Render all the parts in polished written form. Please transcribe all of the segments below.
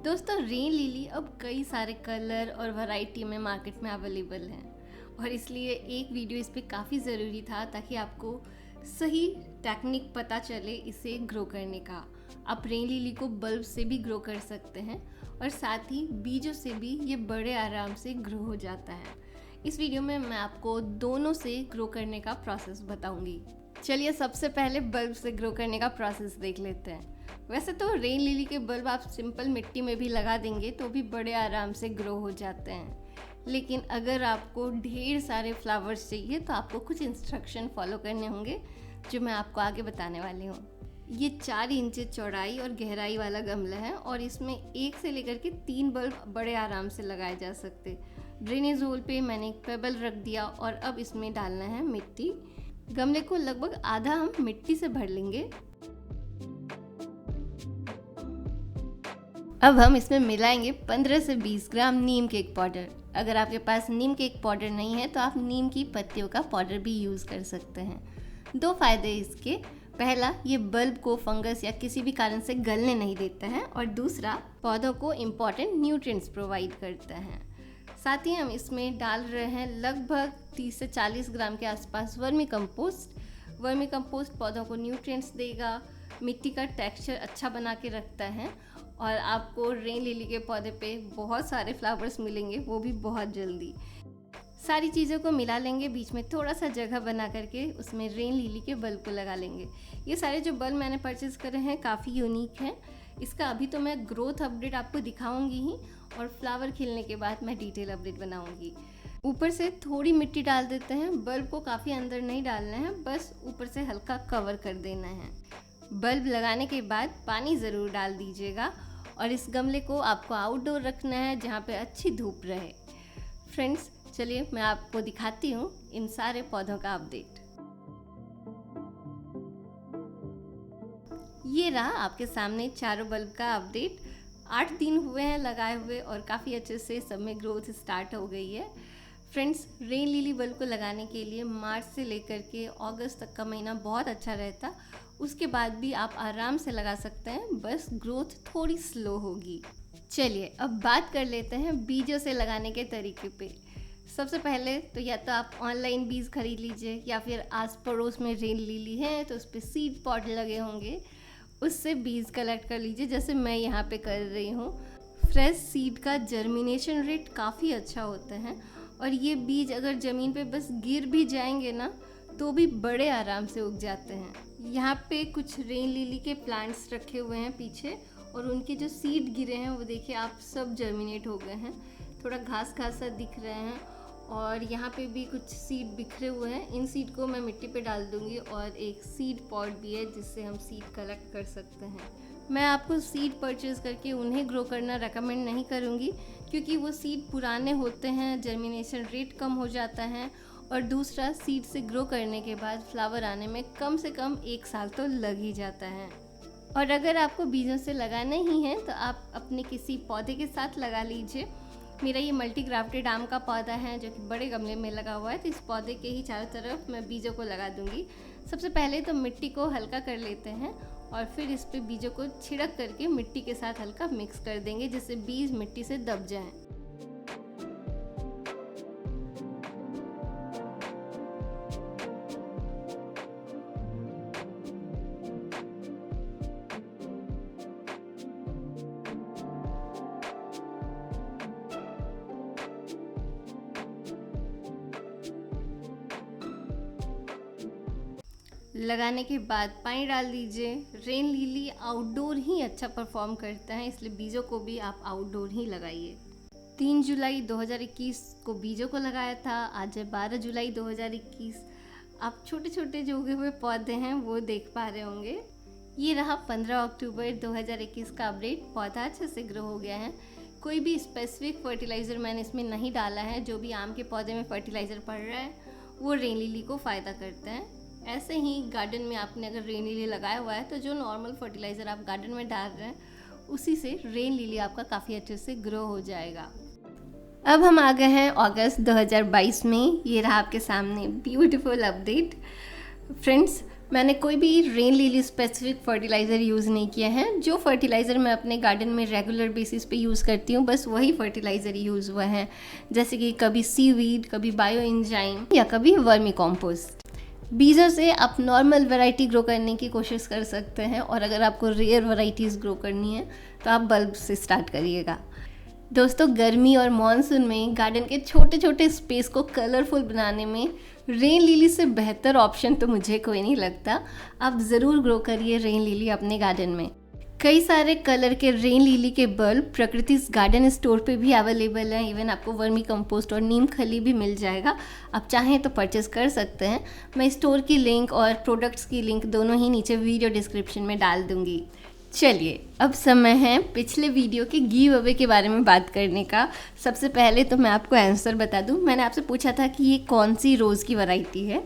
दोस्तों rain lily अब कई सारे कलर और वैरायटी में मार्केट में अवेलेबल हैं और इसलिए एक वीडियो इस पे काफ़ी ज़रूरी था ताकि आपको सही टेक्निक पता चले इसे ग्रो करने का। आप रेन लिली को बल्ब से भी ग्रो कर सकते हैं और साथ ही बीजों से भी ये बड़े आराम से ग्रो हो जाता है। इस वीडियो में मैं आपको दोनों से ग्रो करने का प्रोसेस बताऊंगी। चलिए सबसे पहले बल्ब से ग्रो करने का प्रोसेस देख लेते हैं। वैसे तो रेन लिली के बल्ब आप सिंपल मिट्टी में भी लगा देंगे तो भी बड़े आराम से ग्रो हो जाते हैं, लेकिन अगर आपको ढेर सारे फ्लावर्स चाहिए तो आपको कुछ इंस्ट्रक्शन फॉलो करने होंगे जो मैं आपको आगे बताने वाली हूँ। ये 4 इंच चौड़ाई और गहराई वाला गमला है और इसमें 1 से लेकर के 3 बल्ब बड़े आराम से लगाए जा सकते। ड्रेनेज होल पे मैंने एक पेबल रख दिया और अब इसमें डालना है मिट्टी। गमले को लगभग आधा हम मिट्टी से भर लेंगे। अब हम इसमें मिलाएंगे 15 से 20 ग्राम नीम केक पाउडर। अगर आपके पास नीम केक पाउडर नहीं है तो आप नीम की पत्तियों का पाउडर भी यूज़ कर सकते हैं। 2 फायदे इसके, पहला ये बल्ब को फंगस या किसी भी कारण से गलने नहीं देता है और दूसरा पौधों को इम्पॉर्टेंट न्यूट्रिएंट्स प्रोवाइड करता है। साथ ही हम इसमें डाल रहे हैं लगभग 30 से 40 ग्राम के आसपास वर्मी कंपोस्ट। वर्मी कंपोस्ट पौधों को न्यूट्रिएंट्स देगा, मिट्टी का टेक्सचर अच्छा बना के रखता है और आपको रेन लिली के पौधे पे बहुत सारे फ्लावर्स मिलेंगे, वो भी बहुत जल्दी। सारी चीज़ों को मिला लेंगे, बीच में थोड़ा सा जगह बना करके उसमें रेन लिली के बल्ब को लगा लेंगे। ये सारे जो बल्ब मैंने परचेज़ करे हैं काफ़ी यूनिक हैं। इसका अभी तो मैं ग्रोथ अपडेट आपको दिखाऊंगी ही और फ्लावर खिलने के बाद मैं डिटेल अपडेट बनाऊंगी। ऊपर से थोड़ी मिट्टी डाल देते हैं, बल्ब को काफ़ी अंदर नहीं डालना है, बस ऊपर से हल्का कवर कर देना है। बल्ब लगाने के बाद पानी ज़रूर डाल दीजिएगा और इस गमले को आपको आउटडोर रखना है जहाँ पे अच्छी धूप रहे। फ्रेंड्स चलिए मैं आपको दिखाती हूँ इन सारे पौधों का अपडेट। ये रहा आपके सामने चारों बल्ब का अपडेट। 8 दिन हुए हैं लगाए हुए और काफ़ी अच्छे से सब में ग्रोथ स्टार्ट हो गई है। फ्रेंड्स रेन लिली बल्ब को लगाने के लिए मार्च से लेकर के अगस्त तक का महीना बहुत अच्छा रहता, उसके बाद भी आप आराम से लगा सकते हैं, बस ग्रोथ थोड़ी स्लो होगी। चलिए अब बात कर लेते हैं बीजों से लगाने के तरीके पे। सबसे पहले तो या तो आप ऑनलाइन बीज खरीद लीजिए या फिर आस पड़ोस में रेन लिली है तो उस पर सीड पॉट लगे होंगे, उससे बीज कलेक्ट कर लीजिए जैसे मैं यहाँ पे कर रही हूँ। फ्रेश सीड का जर्मिनेशन रेट काफ़ी अच्छा होता है और ये बीज अगर ज़मीन पे बस गिर भी जाएंगे ना तो भी बड़े आराम से उग जाते हैं। यहाँ पे कुछ रेन लिली के प्लांट्स रखे हुए हैं पीछे और उनके जो सीड गिरे हैं वो देखिए आप सब जर्मिनेट हो गए हैं, थोड़ा घास घास सा दिख रहे हैं और यहाँ पे भी कुछ सीड बिखरे हुए हैं। इन सीड को मैं मिट्टी पे डाल दूँगी और एक सीड पॉट भी है जिससे हम सीड कलेक्ट कर सकते हैं। मैं आपको सीड परचेज़ करके उन्हें ग्रो करना रेकमेंड नहीं करूँगी क्योंकि वो सीड पुराने होते हैं, जर्मिनेशन रेट कम हो जाता है और दूसरा सीड से ग्रो करने के बाद फ्लावर आने में कम से कम 1 साल तो लग ही जाता है। और अगर आपको बीजों से लगाना ही है तो आप अपने किसी पौधे के साथ लगा लीजिए। मेरा ये मल्टी ग्राफ्टेड आम का पौधा है जो कि बड़े गमले में लगा हुआ है, तो इस पौधे के ही चारों तरफ मैं बीजों को लगा दूंगी। सबसे पहले तो मिट्टी को हल्का कर लेते हैं और फिर इस पे बीजों को छिड़क करके मिट्टी के साथ हल्का मिक्स कर देंगे जिससे बीज मिट्टी से दब जाएं। लगाने के बाद पानी डाल दीजिए। रेन लिली आउटडोर ही अच्छा परफॉर्म करता है, इसलिए बीजों को भी आप आउटडोर ही लगाइए। 3 जुलाई 2021 को बीजों को लगाया था, आज है 12 जुलाई 2021। आप छोटे छोटे जो उगे हुए पौधे हैं वो देख पा रहे होंगे। ये रहा 15 अक्टूबर 2021 का अपडेट। पौधा अच्छे से ग्रो हो गया है। कोई भी स्पेसिफिक फर्टिलाइज़र मैंने इसमें नहीं डाला है। जो भी आम के पौधे में फर्टिलाइज़र पड़ रहा है वो रेन लिली को फ़ायदा करता है। ऐसे ही गार्डन में आपने अगर रेन लिली लगाया हुआ है तो जो नॉर्मल फर्टिलाइज़र आप गार्डन में डाल रहे हैं उसी से रेन लिली आपका काफ़ी अच्छे से ग्रो हो जाएगा। अब हम आ गए हैं अगस्त 2022 में। ये रहा आपके सामने ब्यूटीफुल अपडेट। फ्रेंड्स मैंने कोई भी rain lily specific fertiliser use नहीं किया है। जो फर्टिलाइज़र मैं अपने गार्डन में रेगुलर बेसिस पे यूज़ करती हूँ बस वही फर्टिलाइज़र यूज़ हुआ है, जैसे कि कभी सीवीड, कभी बायो एंजाइम या कभी वर्मी कॉम्पोस्ट। बीजों से आप नॉर्मल वैरायटी ग्रो करने की कोशिश कर सकते हैं, और अगर आपको रेयर वैरायटीज़ ग्रो करनी है तो आप बल्ब से स्टार्ट करिएगा। दोस्तों, गर्मी और मॉनसून में गार्डन के छोटे छोटे स्पेस को कलरफुल बनाने में रेन लिली से बेहतर ऑप्शन तो मुझे कोई नहीं लगता। आप ज़रूर ग्रो करिए रेन लिली अपने गार्डन में। कई सारे कलर के रेन लिली के बल्ब प्रकृति गार्डन स्टोर पे भी अवेलेबल हैं। इवन आपको वर्मी कंपोस्ट और नीम खली भी मिल जाएगा, आप चाहें तो परचेज़ कर सकते हैं। मैं स्टोर की लिंक और प्रोडक्ट्स की लिंक दोनों ही नीचे वीडियो डिस्क्रिप्शन में डाल दूँगी। चलिए, अब समय है पिछले वीडियो के गिव अवे के बारे में बात करने का। सबसे पहले तो मैं आपको आंसर बता दूं। मैंने आपसे पूछा था कि ये कौन सी रोज़ की वैरायटी है।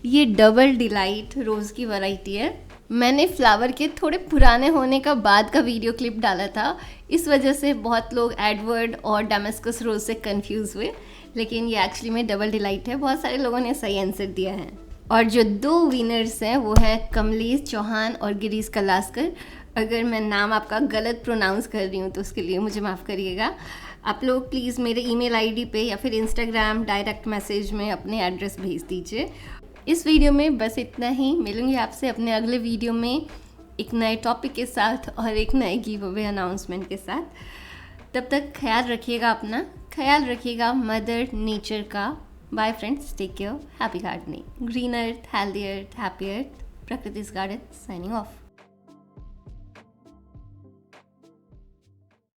ये डबल डिलाइट रोज़ की वैरायटी है। मैंने फ्लावर के थोड़े पुराने होने का बाद का वीडियो क्लिप डाला था, इस वजह से बहुत लोग एडवर्ड और डेमेस्कस रोज़ से कंफ्यूज हुए, लेकिन ये एक्चुअली में डबल डिलाइट है। बहुत सारे लोगों ने सही आंसर दिया है। और जो 2 विनर्स हैं वो हैं कमलेश चौहान और गिरीश कलास्कर। अगर मैं नाम आपका गलत प्रोनाउंस कर रही हूँ तो उसके लिए मुझे माफ़ करिएगा। आप लोग प्लीज़ मेरे ईमेल आईडी पे या फिर इंस्टाग्राम डायरेक्ट मैसेज में अपने एड्रेस भेज दीजिए। इस वीडियो में बस इतना ही। मिलूंगी आपसे अपने अगले वीडियो में एक नए टॉपिक के साथ और एक नए गिव अवे अनाउंसमेंट के साथ। तब तक ख्याल रखिएगा अपना, ख्याल रखिएगा मदर नेचर का। Bye friends, take care, happy gardening, green earth, healthy earth, happy earth. प्रकृति's गार्डन साइनिंग ऑफ।